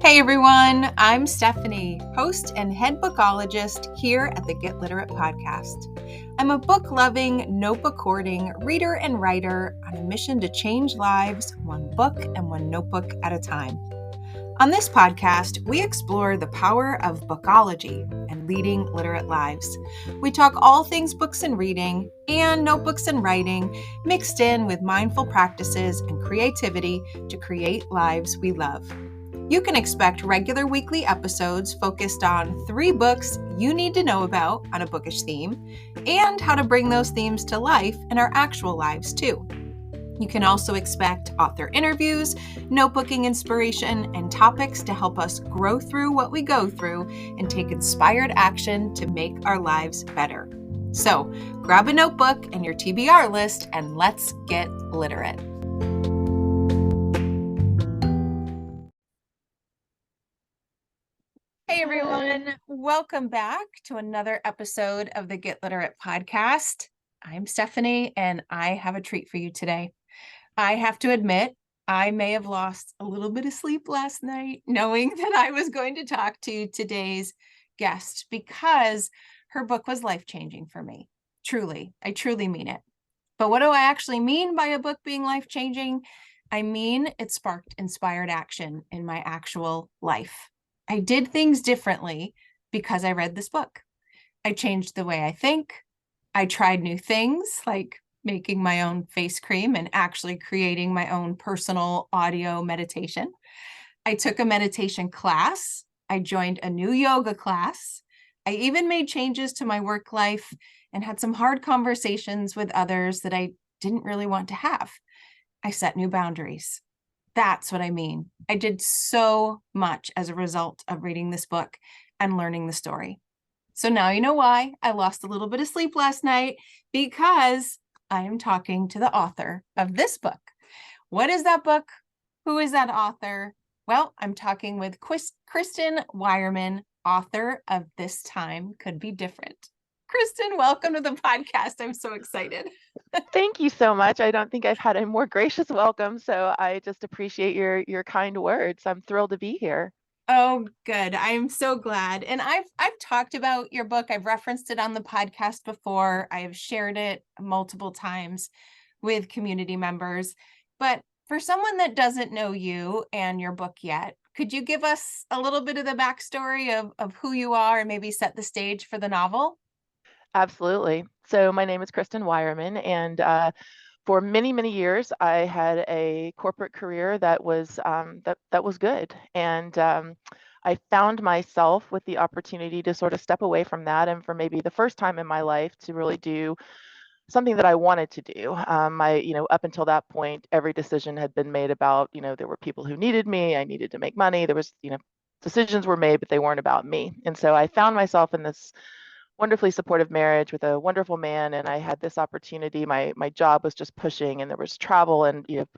Hey everyone, I'm Stephanie, host and head bookologist here at the Get Literate podcast. I'm a book-loving, notebook-hoarding reader and writer on a mission to change lives one book and one notebook at a time. On this podcast, we explore the power of bookology and leading literate lives. We talk all things books and reading and notebooks and writing, mixed in with mindful practices and creativity to create lives we love. You can expect regular weekly episodes focused on 3 books you need to know about on a bookish theme and how to bring those themes to life in our actual lives too. You can also expect author interviews, notebooking inspiration, and topics to help us grow through what we go through and take inspired action to make our lives better. So grab a notebook and your TBR list and let's get literate. Hey everyone, welcome back to another episode of the Get Literate podcast. I'm Stephanie and I have a treat for you today. I have to admit, I may have lost a little bit of sleep last night knowing that I was going to talk to today's guest because her book was life-changing for me. Truly, I truly mean it. But what do I actually mean by a book being life-changing? I mean, it sparked inspired action in my actual life. I did things differently because I read this book. I changed the way I think. I tried new things like making my own face cream and actually creating my own personal audio meditation. I took a meditation class. I joined a new yoga class. I even made changes to my work life and had some hard conversations with others that I didn't really want to have. I set new boundaries. That's what I mean. I did so much as a result of reading this book and learning the story. So now you know why I lost a little bit of sleep last night, because I am talking to the author of this book. What is that book? Who is that author? Well, I'm talking with Khristin Wierman, author of This Time Could Be Different. Khristin, welcome to the podcast. I'm so excited. Thank you so much. I don't think I've had a more gracious welcome, so I just appreciate your kind words. I'm thrilled to be here. Oh, good. I'm so glad. And I've talked about your book. I've referenced it on the podcast before. I have shared it multiple times with community members. But for someone that doesn't know you and your book yet, could you give us a little bit of the backstory of who you are and maybe set the stage for the novel? Absolutely. So my name is Khristin Wierman, and for many, many years, I had a corporate career that was that was good, and I found myself with the opportunity to sort of step away from that, and for maybe the first time in my life to really do something that I wanted to do. Up until that point, every decision had been made about, there were people who needed me. I needed to make money. There was, decisions were made, but they weren't about me. And so I found myself in this wonderfully supportive marriage with a wonderful man, and I had this opportunity. My job was just pushing, and there was travel, and it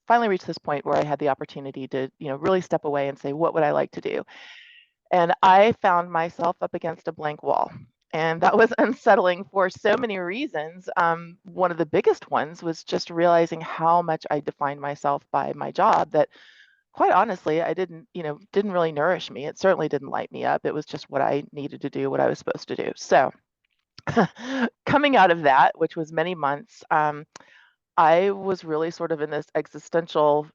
finally reached this point where I had the opportunity to really step away and say, what would I like to do? And I found myself up against a blank wall. And that was unsettling for so many reasons. One of the biggest ones was just realizing how much I defined myself by my job, that quite honestly, I didn't really nourish me. It certainly didn't light me up. It was just what I needed to do, what I was supposed to do. So coming out of that, which was many months, I was really sort of in this existential,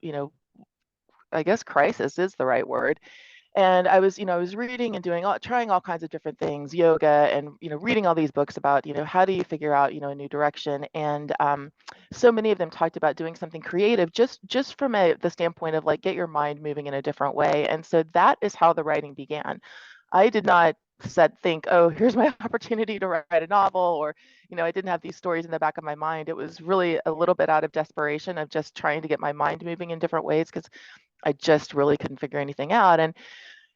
I guess crisis is the right word. And I was reading and trying all kinds of different things, yoga, and reading all these books about how do you figure out a new direction. And so many of them talked about doing something creative, just from the standpoint of like get your mind moving in a different way. And so that is how the writing began. I did not think, oh, here's my opportunity to write a novel, or I didn't have these stories in the back of my mind. It was really a little bit out of desperation of just trying to get my mind moving in different ways, because I just really couldn't figure anything out. And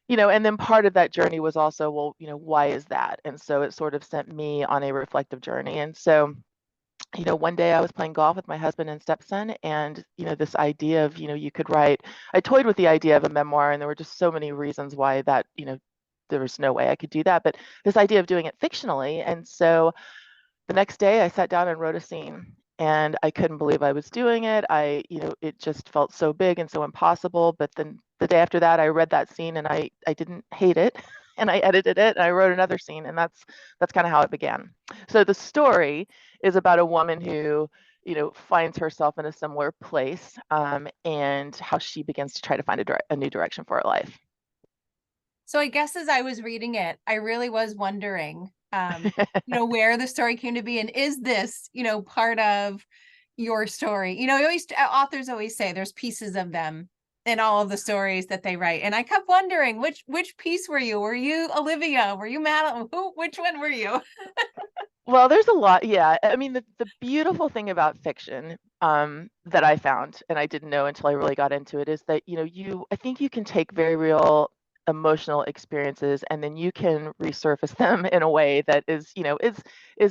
then part of that journey was also, well, why is that? And so it sort of sent me on a reflective journey. And so, one day I was playing golf with my husband and stepson, and, this idea of, you could write, I toyed with the idea of a memoir, and there were just so many reasons why that, there was no way I could do that, but this idea of doing it fictionally. And so the next day I sat down and wrote a scene, and I couldn't believe I was doing it. It just felt so big and so impossible. But then the day after that, I read that scene and I didn't hate it. And I edited it and I wrote another scene, and that's kind of how it began. So the story is about a woman who, finds herself in a similar place, and how she begins to try to find a new direction for her life. So I guess as I was reading it, I really was wondering, where the story came to be, and is this, part of your story? Authors always say there's pieces of them in all of the stories that they write, and I kept wondering which piece were you? Were you Olivia? Were you Madeline? Which one were you? Well, there's a lot. Yeah. I mean, the beautiful thing about fiction, that I found, and I didn't know until I really got into it, is that, I think you can take very real emotional experiences and then you can resurface them in a way that is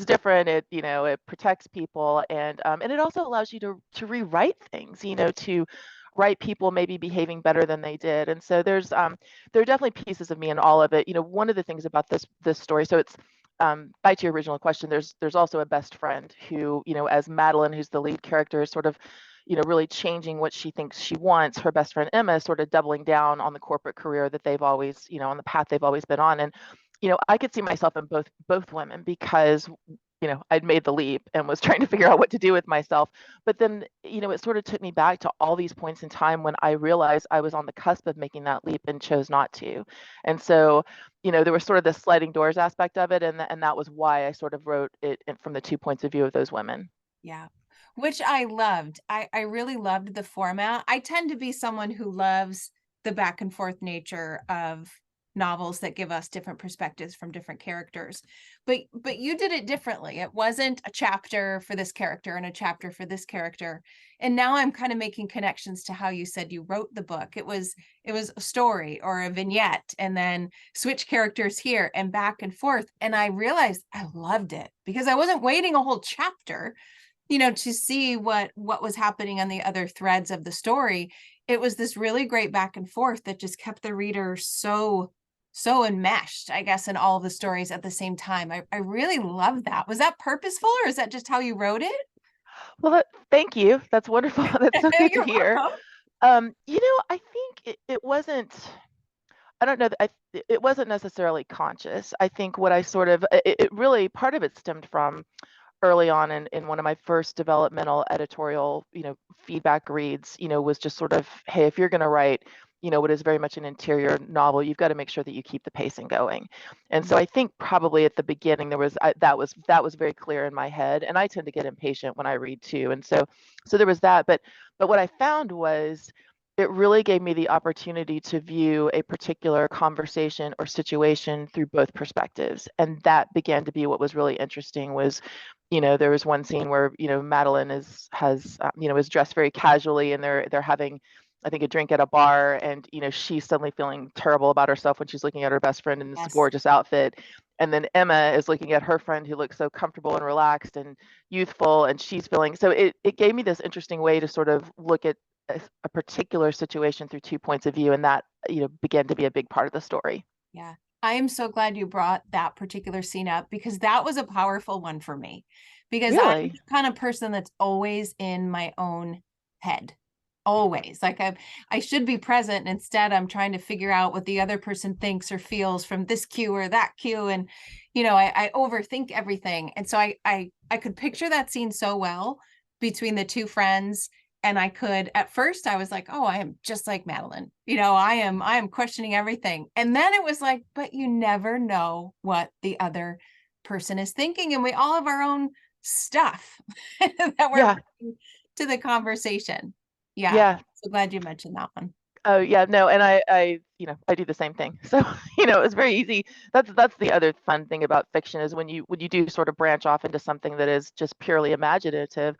different. It protects people, and it also allows you to rewrite things, to write people maybe behaving better than they did. And so there are definitely pieces of me in all of it. One of the things about this story, so it's, back to your original question, there's also a best friend who, as Madeline, who's the lead character, is sort of, really changing what she thinks she wants. Her best friend Emma is sort of doubling down on the corporate career that they've always, on the path they've always been on. And, I could see myself in both women because, I'd made the leap and was trying to figure out what to do with myself. But then, it sort of took me back to all these points in time when I realized I was on the cusp of making that leap and chose not to. And so, there was sort of the sliding doors aspect of it. And that was why I sort of wrote it from the two points of view of those women. Yeah, which I loved. I really loved the format. I tend to be someone who loves the back and forth nature of novels that give us different perspectives from different characters. But you did it differently. It wasn't a chapter for this character and a chapter for this character. And now I'm kind of making connections to how you said you wrote the book. It was a story or a vignette, and then switch characters here and back and forth. And I realized I loved it because I wasn't waiting a whole chapter, to see what was happening on the other threads of the story. It was this really great back and forth that just kept the reader so enmeshed, I guess, in all of the stories at the same time. I really love that. Was that purposeful, or is that just how you wrote it? Well, thank you. That's wonderful. That's so good to You're hear. welcome. I think it wasn't, I don't know, it wasn't necessarily conscious. I think what I sort of, it really, part of it stemmed from early on in one of my first developmental editorial, feedback reads, was just sort of, hey, if you're going to write, what is very much an interior novel, you've got to make sure that you keep the pacing going. And so I think probably at the beginning that was very clear in my head, and I tend to get impatient when I read too. And so there was that, but what I found was it really gave me the opportunity to view a particular conversation or situation through both perspectives. And that began to be what was really interesting was, there was one scene where, Madeline is dressed very casually and they're having, I think, a drink at a bar, and, she's suddenly feeling terrible about herself when she's looking at her best friend in this Yes. gorgeous outfit. And then Emma is looking at her friend who looks so comfortable and relaxed and youthful, and she's feeling, so it gave me this interesting way to sort of look at a particular situation through two points of view, and that, began to be a big part of the story. Yeah. I am so glad you brought that particular scene up, because that was a powerful one for me, because I'm Really? the kind of person that's always in my own head. Always. Like I should be present, and instead I'm trying to figure out what the other person thinks or feels from this cue or that cue. And, I overthink everything. And so I could picture that scene so well between the two friends. And I could, at first I was like, oh, I am just like Madeline. I am questioning everything. And then it was like, but you never know what the other person is thinking. And we all have our own stuff that we're Yeah. bringing to the conversation. Yeah. Yeah. So glad you mentioned that one. Oh yeah, no, and I do the same thing. So, it's very easy. That's the other fun thing about fiction is when you do sort of branch off into something that is just purely imaginative,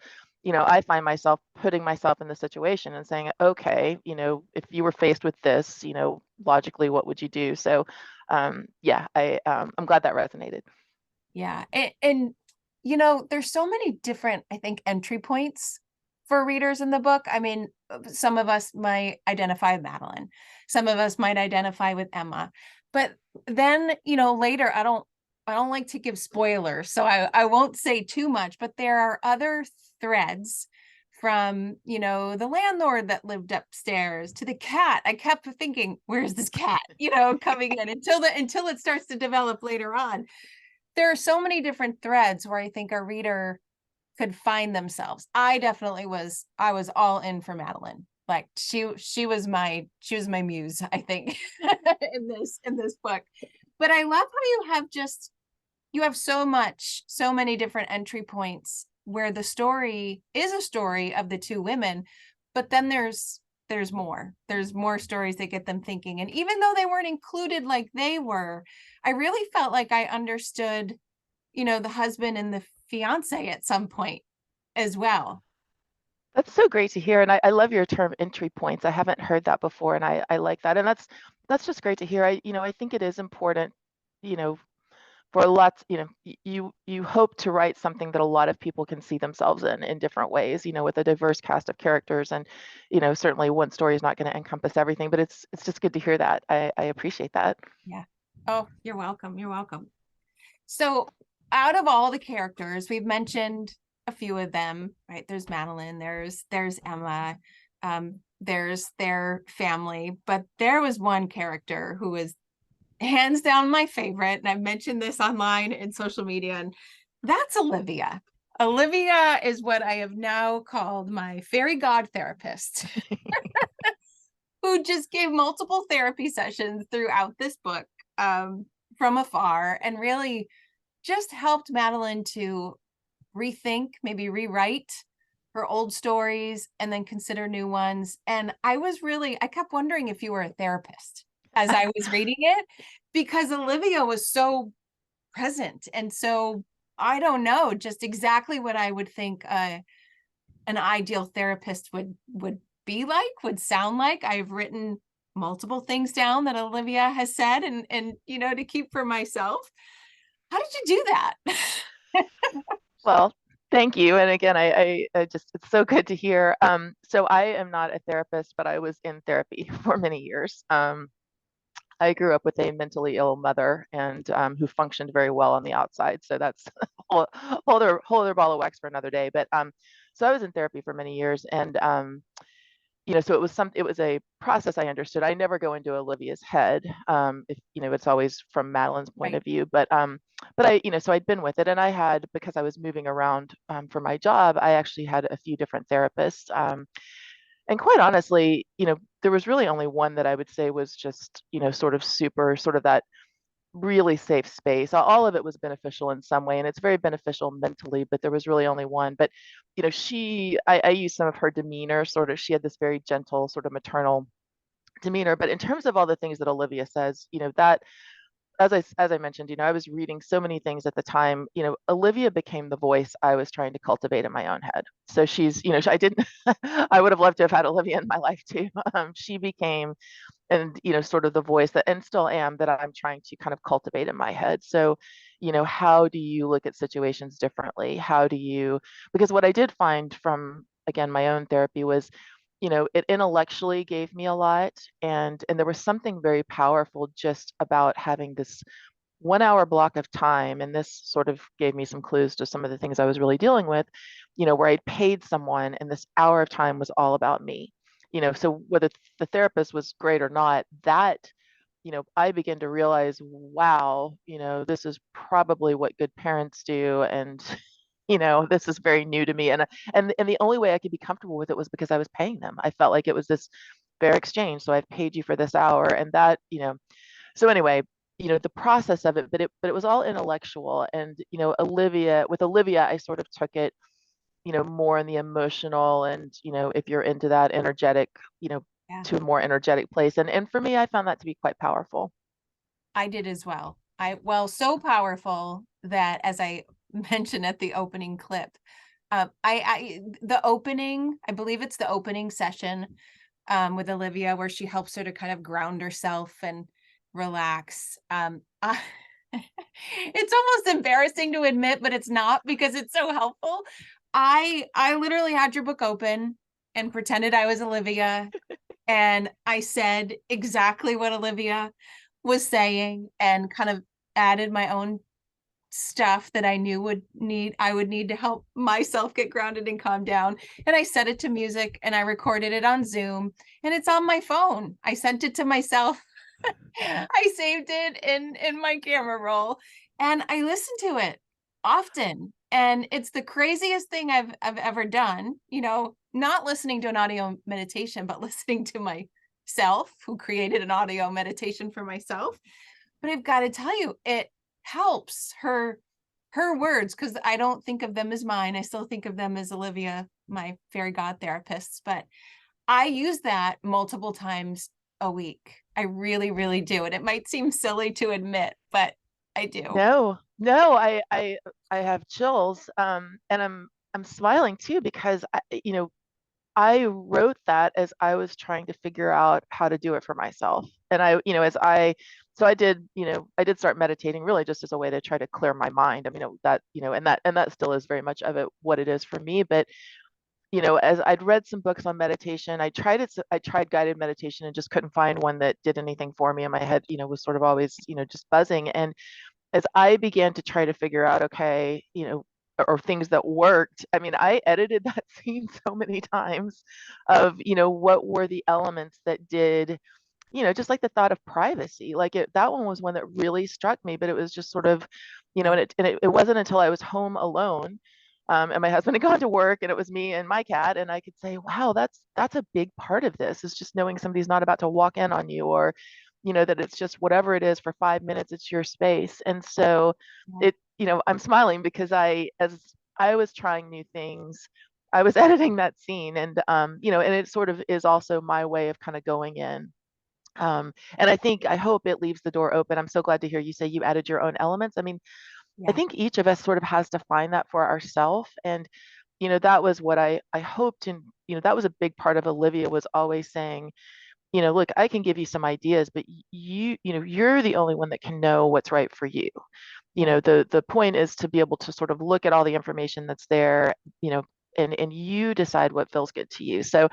I find myself putting myself in the situation and saying, okay, if you were faced with this, logically, what would you do? So, yeah, I'm glad that resonated. Yeah. There's so many different, I think, entry points for readers in the book. I mean, some of us might identify with Madeline, some of us might identify with Emma, but then, later, I don't like to give spoilers, so I won't say too much, but there are other threads from, the landlord that lived upstairs to the cat. I kept thinking, where's this cat, coming in until it starts to develop later on. There are so many different threads where I think a reader could find themselves. I was all in for Madeline. Like she was my muse, I think, in this book. But I love how you have so many different entry points where the story is a story of the two women, but then there's more. There's more stories that get them thinking. And even though they weren't included like they were, I really felt like I understood, the husband and the fiance at some point as well. That's so great to hear. And I love your term entry points. I haven't heard that before, and I like that. And that's just great to hear. I think it is important, you know, for lots, you hope to write something that a lot of people can see themselves in different ways, with a diverse cast of characters. And, certainly one story is not going to encompass everything, but it's just good to hear that. I appreciate that. Yeah. Oh, you're welcome. You're welcome. So out of all the characters, we've mentioned a few of them, right? There's Madeline, there's Emma, there's their family, but there was one character who was hands down my favorite. And I've mentioned this online and social media, and that's Olivia. Olivia is what I have now called my fairy god therapist, who just gave multiple therapy sessions throughout this book, from afar, and really just helped Madeline to rethink, maybe rewrite her old stories and then consider new ones. And I kept wondering if you were a therapist as I was reading it, because Olivia was so present and so, I don't know, just exactly what I would think an ideal therapist would be like, would sound like. I've written multiple things down that Olivia has said and to keep for myself. How did you do that? Well, thank you. And again, I just, it's so good to hear. So I am not a therapist, but I was in therapy for many years. I grew up with a mentally ill mother and who functioned very well on the outside. So that's whole other ball of wax for another day. But so I was in therapy for many years, and so it was a process I understood. I never go into Olivia's head. If it's always from Madeline's point Right. of view, but so I'd been with it, and I had, because I was moving around for my job, I actually had a few different therapists. And quite honestly, there was really only one that I would say was just, sort of super, sort of that really safe space. All of it was beneficial in some way, and it's very beneficial mentally, but there was really only one. But, I used some of her demeanor, sort of, she had this very gentle, sort of maternal demeanor. But in terms of all the things that Olivia says, that, as I mentioned, I was reading so many things at the time. Olivia became the voice I was trying to cultivate in my own head. So she's, I didn't, I would have loved to have had Olivia in my life too. She became, and sort of the voice that, and still am, that I'm trying to kind of cultivate in my head. So, how do you look at situations differently? How do you, because what I did find from, again, my own therapy was, it intellectually gave me a lot, and there was something very powerful just about having this 1 hour block of time. And this sort of gave me some clues to some of the things I was really dealing with, where I'd paid someone and this hour of time was all about me. So whether the therapist was great or not, that, I began to realize, wow, this is probably what good parents do. And, this is very new to me. And the only way I could be comfortable with it was because I was paying them. I felt like it was this fair exchange. So I've paid you for this hour, and that, so anyway, the process of it, but it was all intellectual. And, with Olivia, I sort of took it, more in the emotional, and, if you're into that energetic, Yeah, to a more energetic place. And for me, I found that to be quite powerful. I did as well. So powerful that, as I mentioned at the opening clip, I believe it's the opening session, with Olivia, where she helps her to kind of ground herself and relax. It's almost embarrassing to admit, but it's not, because it's so helpful. I literally had your book open and pretended I was Olivia, and I said exactly what Olivia was saying and kind of added my own stuff that I knew I would need to help myself get grounded and calm down. And I set it to music and I recorded it on Zoom, and it's on my phone. I sent it to myself. I saved it in my camera roll, and I listen to it often. And it's the craziest thing I've ever done, not listening to an audio meditation, but listening to myself, who created an audio meditation for myself. But I've got to tell you, it helps her words, because I don't think of them as mine. I still think of them as Olivia, my fairy god therapists. But I use that multiple times a week. I really, really do. And it might seem silly to admit, but I do. No, I have chills. And I'm smiling too because I wrote that as I was trying to figure out how to do it for myself. And so I did start meditating really just as a way to try to clear my mind. I mean, and that still is very much of it what it is for me. But, as I'd read some books on meditation, I tried guided meditation and just couldn't find one that did anything for me. And my head, was sort of always, just buzzing. And as I began to try to figure out, okay, or things that worked, I mean, I edited that scene so many times of, what were the elements that did, just like the thought of privacy. That one was one that really struck me, but it was just sort of, Yeah. and it wasn't until I was home alone. And my husband had gone to work and it was me and my cat. And I could say, wow, that's a big part of this, is just knowing somebody's not about to walk in on you, or that it's just whatever it is for 5 minutes, it's your space. And so I'm smiling because as I was trying new things, I was editing that scene, and and it sort of is also my way of kind of going in. And I hope it leaves the door open. I'm so glad to hear you say you added your own elements. I mean, I Yeah. think each of us sort of has to find that for ourselves. And, that was what I hoped. And, that was a big part of Olivia, was always saying, look, I can give you some ideas, but you're the only one that can know what's right for you. Right. The point is to be able to sort of look at all the information that's there, and you decide what feels good to you. So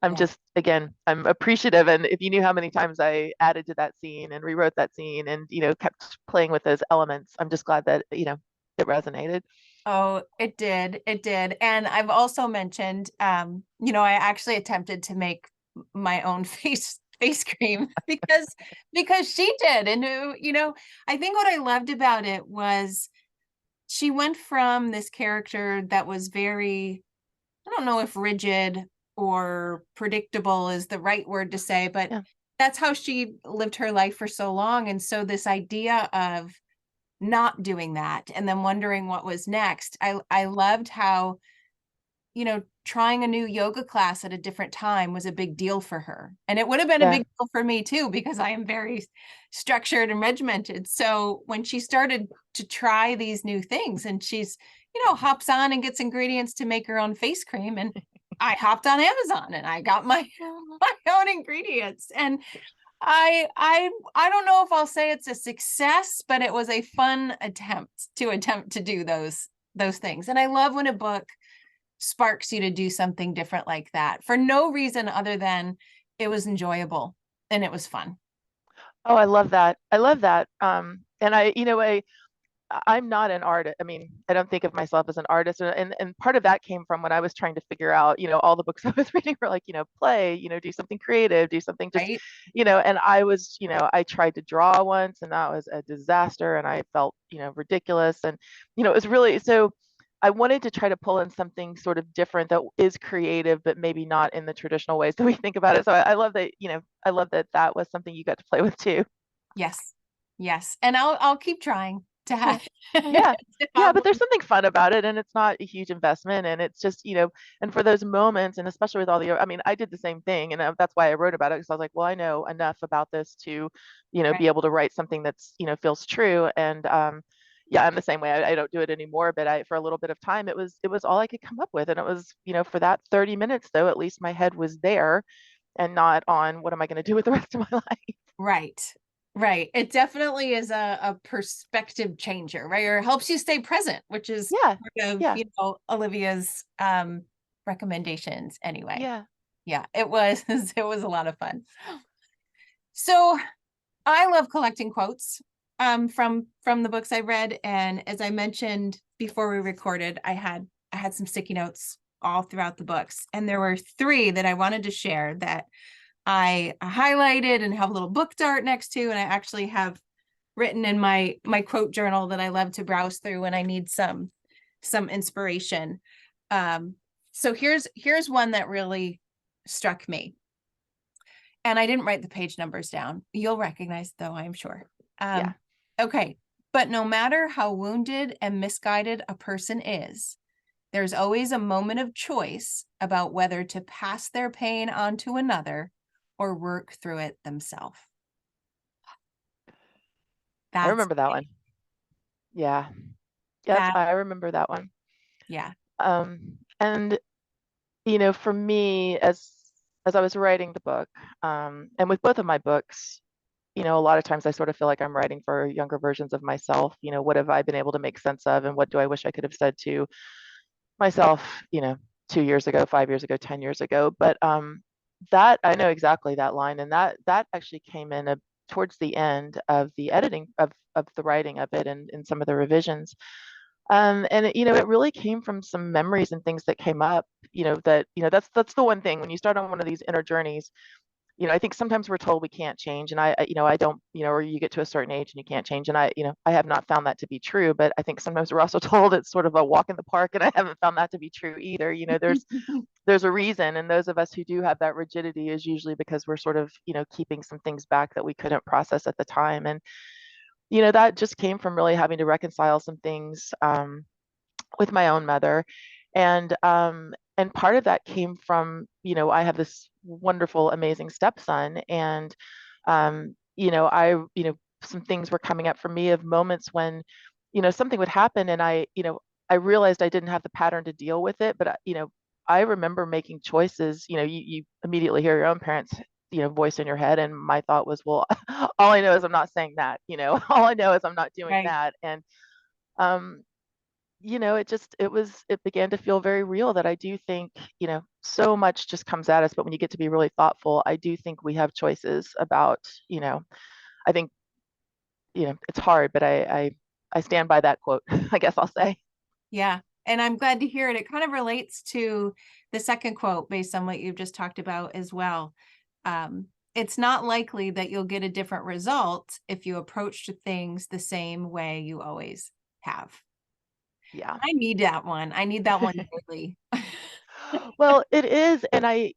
I'm Yeah. just, again, I'm appreciative. And if you knew how many times I added to that scene and rewrote that scene and, kept playing with those elements, I'm just glad that, it resonated. Oh, it did. It did. And I've also mentioned, I actually attempted to make my own face cream because she did. And I think what I loved about it was she went from this character that was very, I don't know if rigid or predictable is the right word to say, but Yeah. that's how she lived her life for so long. And so this idea of not doing that and then wondering what was next. I loved how, trying a new yoga class at a different time was a big deal for her. And it would have been a Yeah. big deal for me too, because I am very structured and regimented. So when she started to try these new things, and she's, hops on and gets ingredients to make her own face cream, and I hopped on Amazon and I got my my own ingredients. And I don't know if I'll say it's a success, but it was a fun attempt to do those things. And I love when a book sparks you to do something different like that for no reason other than it was enjoyable and it was fun. Oh, I love that. I love that. And I'm not an artist. I mean, I don't think of myself as an artist. And part of that came from when I was trying to figure out, all the books I was reading were like, play, do something creative, do something just, Right. and I tried to draw once and that was a disaster and I felt, ridiculous. And, it was really, so I wanted to try to pull in something sort of different that is creative, but maybe not in the traditional ways that we think about it. So I love that, I love that that was something you got to play with too. Yes. Yes. And I'll keep trying to Yeah. have Yeah. to Yeah, have but there's one. something fun about it and it's not a huge investment and it's just, and for those moments and especially with all I mean, I did the same thing and that's why I wrote about it because I was like, well, I know enough about this to, be Right. able to write something that's, feels true. And yeah, I'm the same way. I don't do it anymore, but for a little bit of time it was all I could come up with and it was, for that 30 minutes though, at least my head was there and not on what am I going to do with the rest of my life. Right. Right. It definitely is a perspective changer, right? Or helps you stay present, which is Yeah. part of, Yeah. Olivia's recommendations anyway. Yeah. Yeah, it was it was a lot of fun. So I love collecting quotes. from the books I read, and as I mentioned before we recorded, I had some sticky notes all throughout the books, and there were three that I wanted to share that I highlighted and have a little book dart next to, and I actually have written in my quote journal that I love to browse through when I need some inspiration. So here's one that really struck me. And I didn't write the page numbers down. You'll recognize though, I'm sure. Yeah. Okay. But no matter how wounded and misguided a person is, there's always a moment of choice about whether to pass their pain on to another or work through it themselves. I That's remember that one. Yeah. Yep, that. I remember that one. Yeah. And for me, as I was writing the book, and with both of my books, a lot of times I sort of feel like I'm writing for younger versions of myself. What have I been able to make sense of, and what do I wish I could have said to myself, 2 years ago, 5 years ago, 10 years ago. But that I know exactly that line, and that actually came in towards the end of the editing of the writing of it, and in some of the revisions. And it really came from some memories and things that came up, that, that's the one thing when you start on one of these inner journeys. I think sometimes we're told we can't change, and I don't, or you get to a certain age and you can't change. And I have not found that to be true, but I think sometimes we're also told it's sort of a walk in the park, and I haven't found that to be true either. There's a reason, and those of us who do have that rigidity is usually because we're sort of, keeping some things back that we couldn't process at the time. And, that just came from really having to reconcile some things, with my own mother. And part of that came from, I have this wonderful, amazing stepson. And some things were coming up for me of moments when, something would happen, and I realized I didn't have the pattern to deal with it. But I remember making choices. You immediately hear your own parents, voice in your head, and my thought was, well, all I know is I'm not saying that. All I know is I'm not doing Right. that. And um, it began to feel very real, that I do think, so much just comes at us, but when you get to be really thoughtful, I do think we have choices about, I think, it's hard, but I stand by that quote, I guess I'll say. Yeah. And I'm glad to hear it. It kind of relates to the second quote based on what you've just talked about as well. It's not likely that you'll get a different result if you approach things the same way you always have. Yeah. I need that one. I need that one daily. Well, it is. And I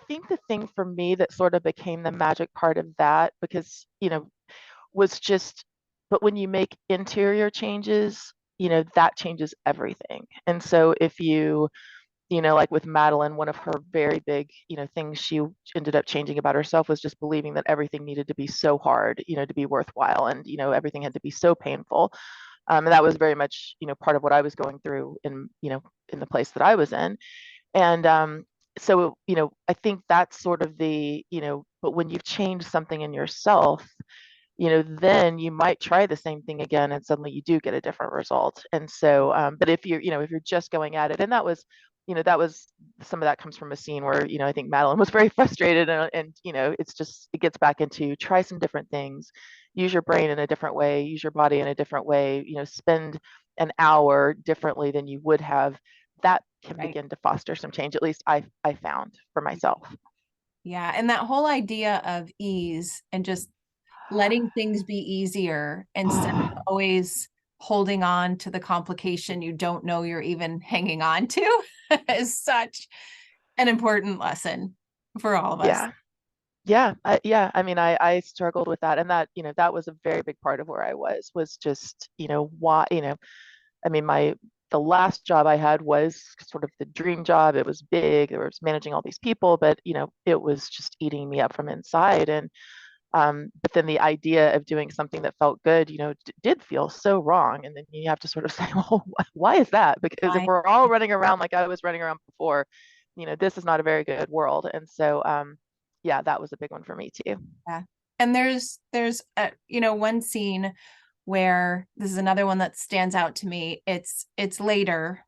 think the thing for me that sort of became the magic part of that, because, was just, but when you make interior changes, that changes everything. And so if like with Madeline, one of her very big, things she ended up changing about herself was just believing that everything needed to be so hard, to be worthwhile. And, everything had to be so painful. And that was very much, part of what I was going through in the place that I was in. And so, I think that's sort of but when you've changed something in yourself, then you might try the same thing again, and suddenly you do get a different result. And so, but if you're just going at it, and that was some of that comes from a scene where, I think Madeline was very frustrated, and it gets back into try some different things, use your brain in a different way, use your body in a different way, spend an hour differently than you would have. That can Right. begin to foster some change. At least I found for myself. Yeah. And that whole idea of ease and just letting things be easier instead of always holding on to the complication you don't know you're even hanging on to is such an important lesson for all of us. Yeah. Yeah. I mean, I struggled with that, and that was a very big part of where I was just, why, I mean, the last job I had was sort of the dream job. It was big. There was managing all these people, but it was just eating me up from inside. And but then the idea of doing something that felt good, did feel so wrong. And then you have to sort of say, well, why is that? Because if I, we're all running around like I was running around before, this is not a very good world. And so, yeah, that was a big one for me too. yeah. And there's one scene where this is another one that stands out to me. It's later.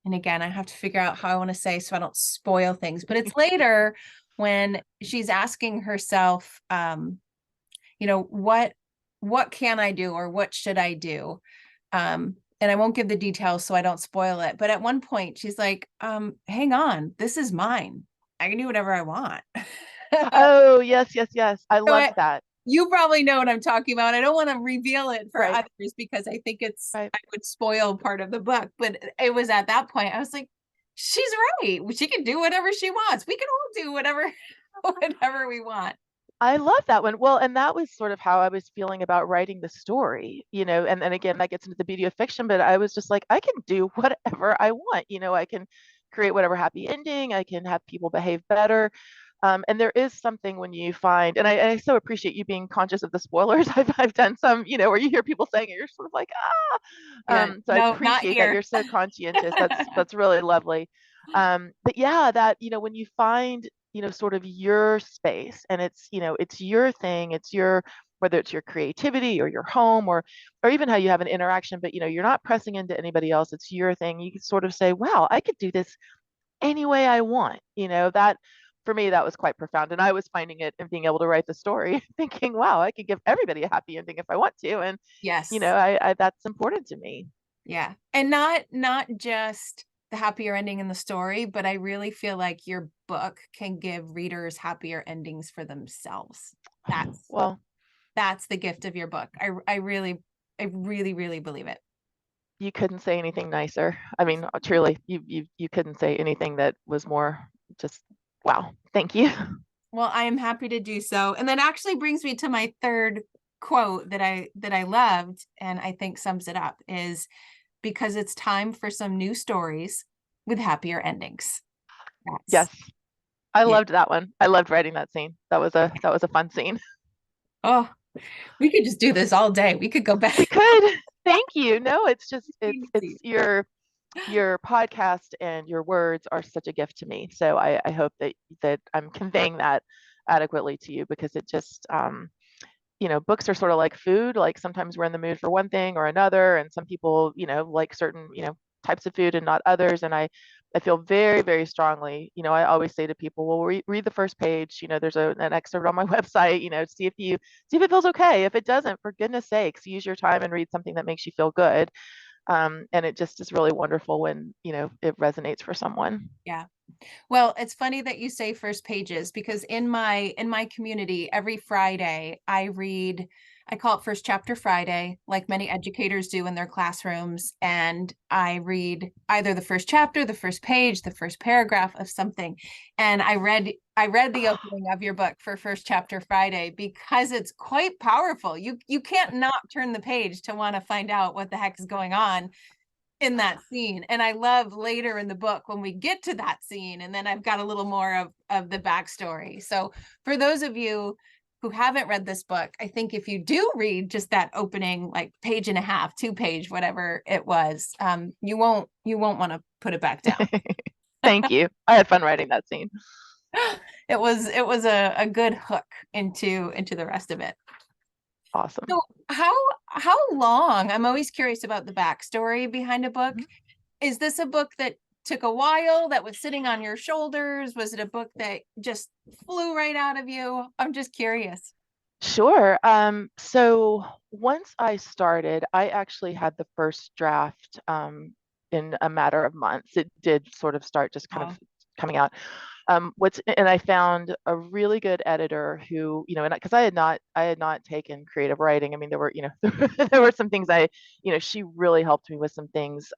And again, I have to figure out how I want to say so I don't spoil things, but it's later when she's asking herself, what what can I do or what should I do? And I won't give the details so I don't spoil it. But at one point she's like, hang on, this is mine. I can do whatever I want. Oh, yes, yes, yes. I So loved that. you probably know what I'm talking about. I don't want to reveal it for Right, others because I think right. I would spoil part of the book. But it was at that point I was like, she's right. She can do whatever she wants. We can all do whatever whatever we want. I love that one. Well, and that was sort of how I was feeling about writing the story, and again, that gets into the beauty of fiction, but I was just like, I can do whatever I want. I can create whatever happy ending, I can have people behave better. And there is something when you find, and I so appreciate you being conscious of the spoilers. I've done some, where you hear people saying it, you're sort of like, ah. Yeah. So I No, not appreciate that here. you're so conscientious. That's really lovely. But yeah, that, when you find, sort of your space and it's your thing, it's your, whether it's your creativity or your home or even how you have an interaction, but you're not pressing into anybody else. It's your thing. You can sort of say, wow, I could do this any way I want. That for me, that was quite profound. And I was finding it and being able to write the story, thinking, wow, I could give everybody a happy ending if I want to. And, Yes. I that's important to me. Yeah. And not just the happier ending in the story, but I really feel like your book can give readers happier endings for themselves. That's Well, that's the gift of your book. I really believe it. you couldn't say anything nicer. I mean, truly, you couldn't say anything that was more just wow. Thank you. Well, I am happy to do so. And that actually brings me to my third quote that I loved and I think sums it up is because it's time for some new stories with happier endings. That's Yes, I yeah. loved that one. I loved writing that scene. That was a fun scene. Oh, we could just do this all day. We could go We back. could. Thank you. No, it's just it's Easy. your podcast and your words are such a gift to me. So I hope that I'm conveying that adequately to you because it just books are sort of like food. Like sometimes we're in the mood for one thing or another, and some people, like certain, types of food and not others. And I feel very, very strongly, I always say to people, well, read the first page. There's an excerpt on my website, see if it feels okay. If it doesn't, for goodness sakes, use your time and read something that makes you feel good. And it just is really wonderful when, it resonates for someone. Yeah. Well, it's funny that you say first pages because in my community every Friday I call it First Chapter Friday, like many educators do in their classrooms, and I read either the first chapter, the first page, the first paragraph of something. And I read the opening of your book for First Chapter Friday because it's quite powerful. You can't not turn the page to want to find out what the heck is going on in that scene. And I love later in the book when we get to that scene, and then I've got a little more of the backstory. So for those of you who haven't read this book, I think if you do read just that opening, like page and a half, 2 page, whatever it was, you won't want to put it back down. Thank you. I had fun writing that scene. It was a good hook into the rest of it. Awesome. So how long, I'm always curious about the backstory behind a book. Is this a book that took a while, that was sitting on your shoulders? Was it a book that just flew right out of you? I'm just curious. Sure. So once I started, I actually had the first draft in a matter of months. It did sort of start just kind of Wow. coming out. And I found a really good editor who, and because I had not taken creative writing. I mean, there were, there were some things she really helped me with some things.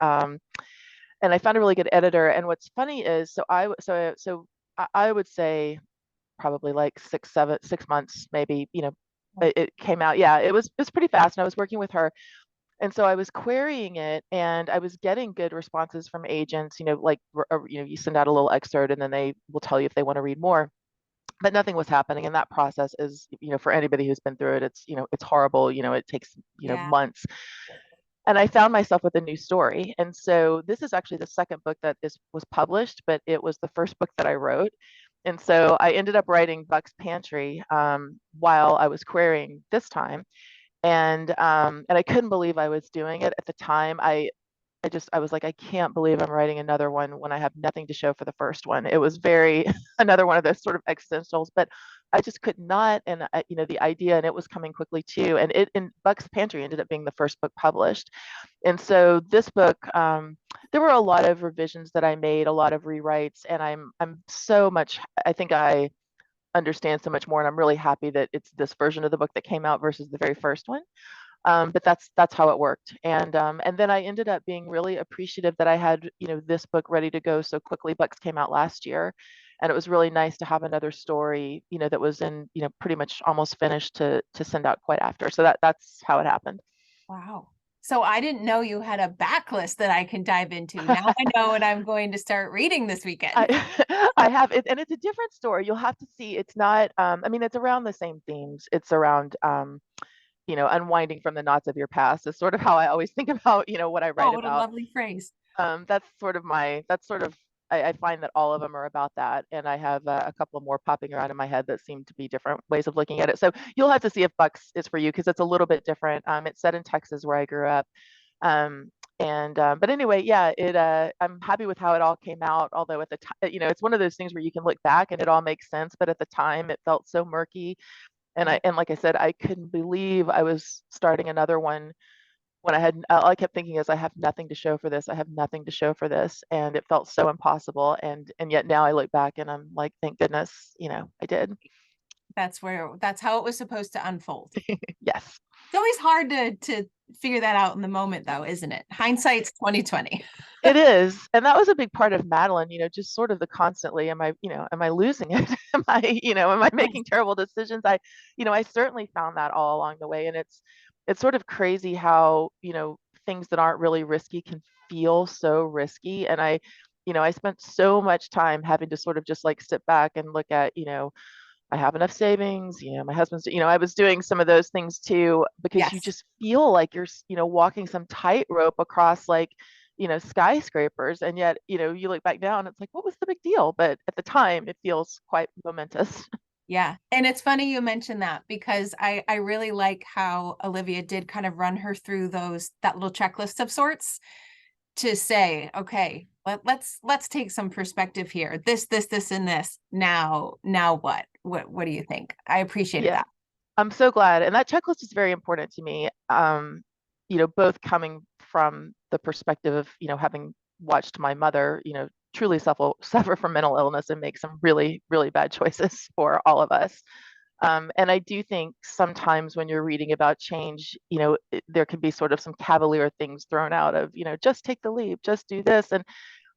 And I found a really good editor. And what's funny is, so I would say probably like 6 months, maybe, it came out. Yeah, it was pretty fast. And I was working with her. And so I was querying it and I was getting good responses from agents, like, you send out a little excerpt and then they will tell you if they want to read more, but nothing was happening. And that process is, for anybody who's been through it, it's horrible. It takes, Yeah. months. And I found myself with a new story. And so this is actually the second book that was published, but it was the first book that I wrote. And so I ended up writing Buck's Pantry while I was querying this time, and I couldn't believe I was doing it at the time. I was like, I can't believe I'm writing another one when I have nothing to show for the first one. It was very another one of those sort of existentials, but I just could not. And the idea, and it was coming quickly too. And Buck's Pantry ended up being the first book published. And so this book, there were a lot of revisions that I made, a lot of rewrites, and I'm so much. I think I understand so much more, and I'm really happy that it's this version of the book that came out versus the very first one. But that's how it worked. And then I ended up being really appreciative that I had, this book ready to go so quickly. Bucks came out last year, and it was really nice to have another story, that was in, pretty much almost finished to send out quite after. So that's how it happened. Wow. So I didn't know you had a backlist that I can dive into. Now I know what I'm going to start reading this weekend. I have it, and it's a different story. You'll have to see. It's not. I mean, it's around the same themes. It's around, unwinding from the knots of your past is sort of how I always think about, what I write Oh, what a about. lovely phrase. I find that all of them are about that. And I have a couple more popping around in my head that seem to be different ways of looking at it. So you'll have to see if Bucks is for you because it's a little bit different. It's set in Texas where I grew up. But anyway, yeah, I'm happy with how it all came out. Although at the time, it's one of those things where you can look back and it all makes sense. But at the time, it felt so murky. And like I said, I couldn't believe I was starting another one when all I kept thinking is I have nothing to show for this. I have nothing to show for this. And it felt so impossible. And yet now I look back and I'm like, thank goodness, I did. That's how it was supposed to unfold. Yes. It's always hard to figure that out in the moment though, isn't it? Hindsight's 2020. It is. And that was a big part of Madeline, just sort of the constantly, am I losing it? Am I Yes. making terrible decisions? I certainly found that all along the way. And it's sort of crazy how, things that aren't really risky can feel so risky. And I spent so much time having to sort of just like sit back and look at, I have enough savings, my husband's, I was doing some of those things too, because you Yes. just feel like you're, walking some tightrope across like, skyscrapers. And yet, you look back down, it's like, what was the big deal? But at the time, it feels quite momentous. Yeah. And it's funny you mentioned that because I really like how Olivia did kind of run her through that little checklist of sorts to say, okay, let's take some perspective here. This, and this. Now what? What do you think? I appreciated Yeah, that. I'm so glad. And that checklist is very important to me. Both coming from the perspective of, having watched my mother, truly suffer from mental illness and make some really, really bad choices for all of us. And I do think sometimes when you're reading about change, there can be sort of some cavalier things thrown out of, just take the leap, just do this. And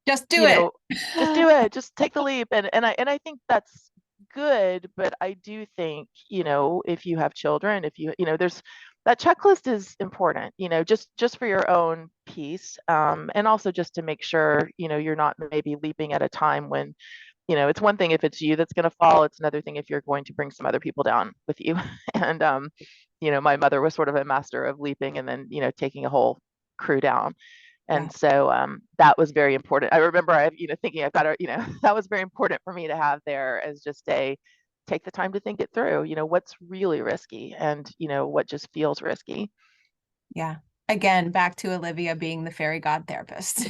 Just do you it. know, just do it, just take the leap. And I think that's good, but I do think, if you have children, if there's that checklist is important, just for your own peace. And also just to make sure, you're not maybe leaping at a time when, it's one thing if it's you that's going to fall, it's another thing if you're going to bring some other people down with you. And my mother was sort of a master of leaping and then, taking a whole crew down. Yeah. And so that was very important. I remember thinking I've got to, that was very important for me to have there as just take the time to think it through, what's really risky and, what just feels risky. Yeah. Again, back to Olivia being the fairy god therapist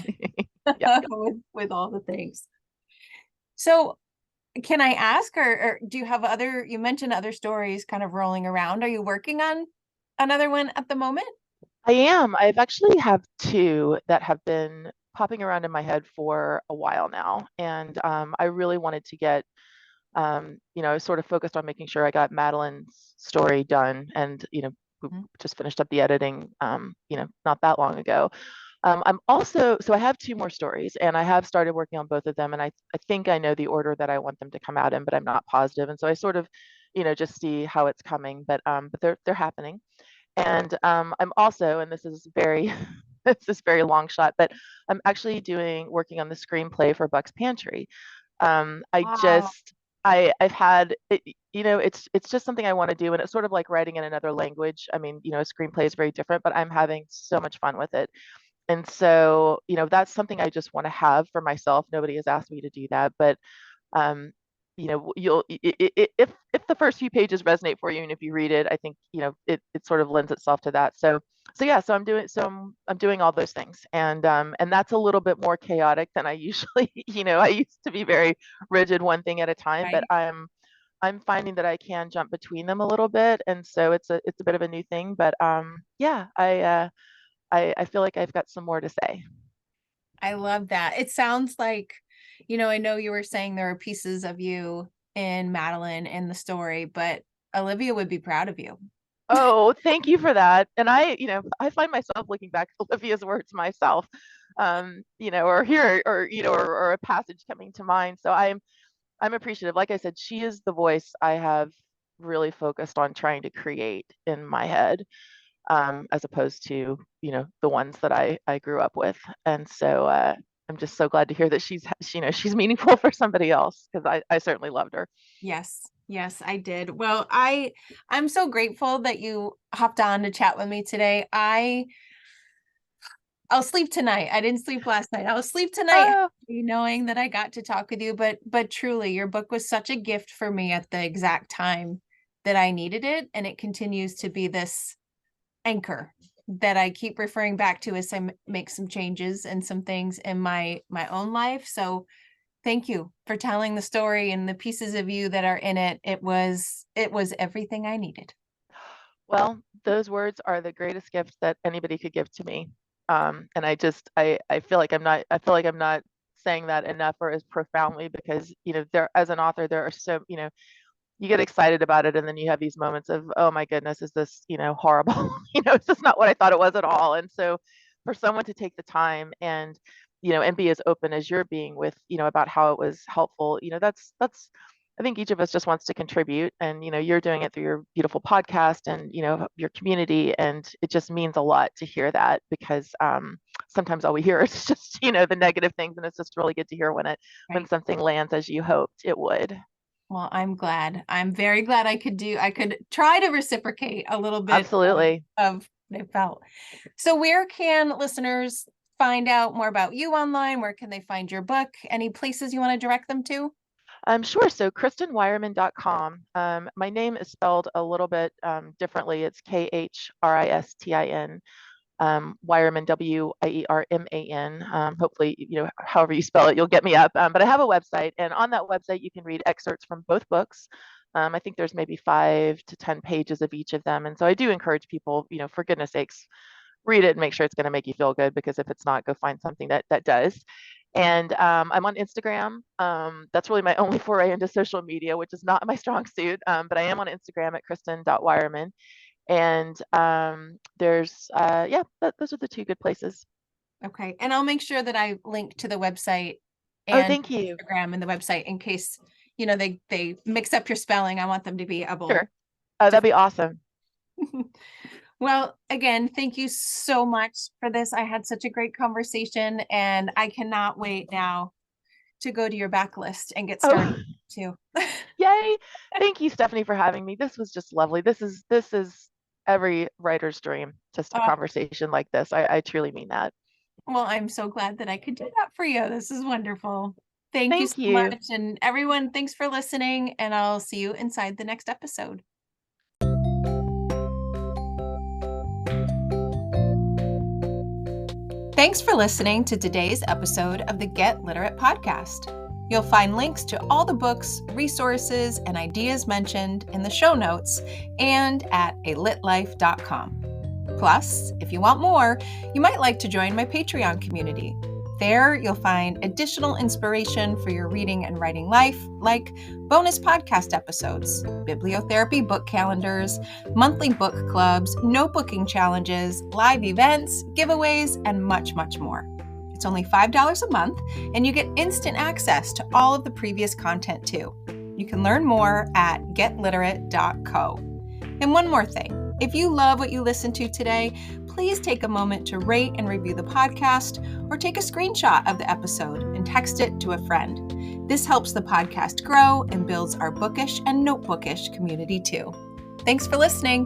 Yeah. with all the things. So can I ask, or do you have you mentioned other stories kind of rolling around. Are you working on another one at the moment? I am. I've actually have two that have been popping around in my head for a while now. And I really wanted to get, I was sort of focused on making sure I got Madeline's story done. And, we just finished up the editing, not that long ago. So I have two more stories and I have started working on both of them. And I think I know the order that I want them to come out in, but I'm not positive. And so I sort of, just see how it's coming, but they're happening. And I'm also, and this is very, this is very long shot, but I'm actually working on the screenplay for Buck's Pantry. I Wow. just, I've had, it's just something I want to do, and it's sort of like writing in another language. I mean, a screenplay is very different, but I'm having so much fun with it. And so, that's something I just want to have for myself. Nobody has asked me to do that, but um, you'll if the first few pages resonate for you, and if you read it, I think it sort of lends itself to that. So yeah, so I'm doing all those things, and that's a little bit more chaotic than I usually. I used to be very rigid, one thing at a time, but Right. I'm finding that I can jump between them a little bit, and so it's a bit of a new thing. But yeah, I feel like I've got some more to say. I love that. It sounds like, I know you were saying there are pieces of you in Madeline in the story, but Olivia would be proud of you. Oh, thank you for that. And I find myself looking back at Olivia's words myself, or here, or a passage coming to mind. So I'm appreciative. Like I said, she is the voice I have really focused on trying to create in my head, as opposed to, the ones that I grew up with. And so I'm just so glad to hear that she's meaningful for somebody else, because I certainly loved her. Yes. Yes, I did. Well, I'm so grateful that you hopped on to chat with me today. I'll sleep tonight. I didn't sleep last night. I'll sleep tonight Oh, knowing that I got to talk with you, but truly your book was such a gift for me at the exact time that I needed it, and it continues to be this anchor that I keep referring back to as I make some changes and some things in my own life. So thank you for telling the story and the pieces of you that are in it. It was everything I needed. well, those words are the greatest gift that anybody could give to me. And I feel like I'm not saying that enough or as profoundly, because, there, as an author, there are so, you get excited about it, and then you have these moments of, oh my goodness, is this, horrible? It's just not what I thought it was at all. And so for someone to take the time and, and be as open as you're being with, about how it was helpful, that's I think each of us just wants to contribute, and, you're doing it through your beautiful podcast and, your community. And it just means a lot to hear that, because sometimes all we hear is just, the negative things. And it's just really good to hear when Right. something lands as you hoped it would. Well, I'm glad. I'm very glad I could try to reciprocate a little bit Absolutely. of what I felt. So where can listeners find out more about you online? Where can they find your book? Any places you want to direct them to? Sure. So KhristinWierman.com. My name is spelled a little bit differently. It's Khristin. Wierman, Wierman. Hopefully, however you spell it, you'll get me up. But I have a website, and on that website, you can read excerpts from both books. I think there's maybe 5 to 10 pages of each of them. And so I do encourage people, for goodness sakes, read it and make sure it's going to make you feel good, because if it's not, go find something that does. And I'm on Instagram. That's really my only foray into social media, which is not my strong suit. But I am on Instagram at Khristin.Wierman. And those are the 2 good places. Okay. And I'll make sure that I link to the website Oh, and thank you. Instagram and the website in case, they mix up your spelling. I want them to be able Sure. Oh, to. that'd be awesome. Well, again, thank you so much for this. I had such a great conversation, and I cannot wait now to go to your backlist and get started Oh, too. yay. Thank you, Stephanie, for having me. This was just lovely. This is every writer's dream, just a Uh, conversation like this. I truly mean that. well, I'm so glad that I could do that for you. This is wonderful. Thank you so Thank you. much. And everyone, thanks for listening, and I'll see you inside the next episode. Thanks for listening to today's episode of the Get Literate podcast. You'll find links to all the books, resources, and ideas mentioned in the show notes and at alitlife.com. Plus, if you want more, you might like to join my Patreon community. There, you'll find additional inspiration for your reading and writing life, like bonus podcast episodes, bibliotherapy book calendars, monthly book clubs, notebooking challenges, live events, giveaways, and much, much more. It's only $5 a month, and you get instant access to all of the previous content too. You can learn more at getliterate.co. And one more thing. If you love what you listened to today, please take a moment to rate and review the podcast, or take a screenshot of the episode and text it to a friend. This helps the podcast grow and builds our bookish and notebookish community too. Thanks for listening.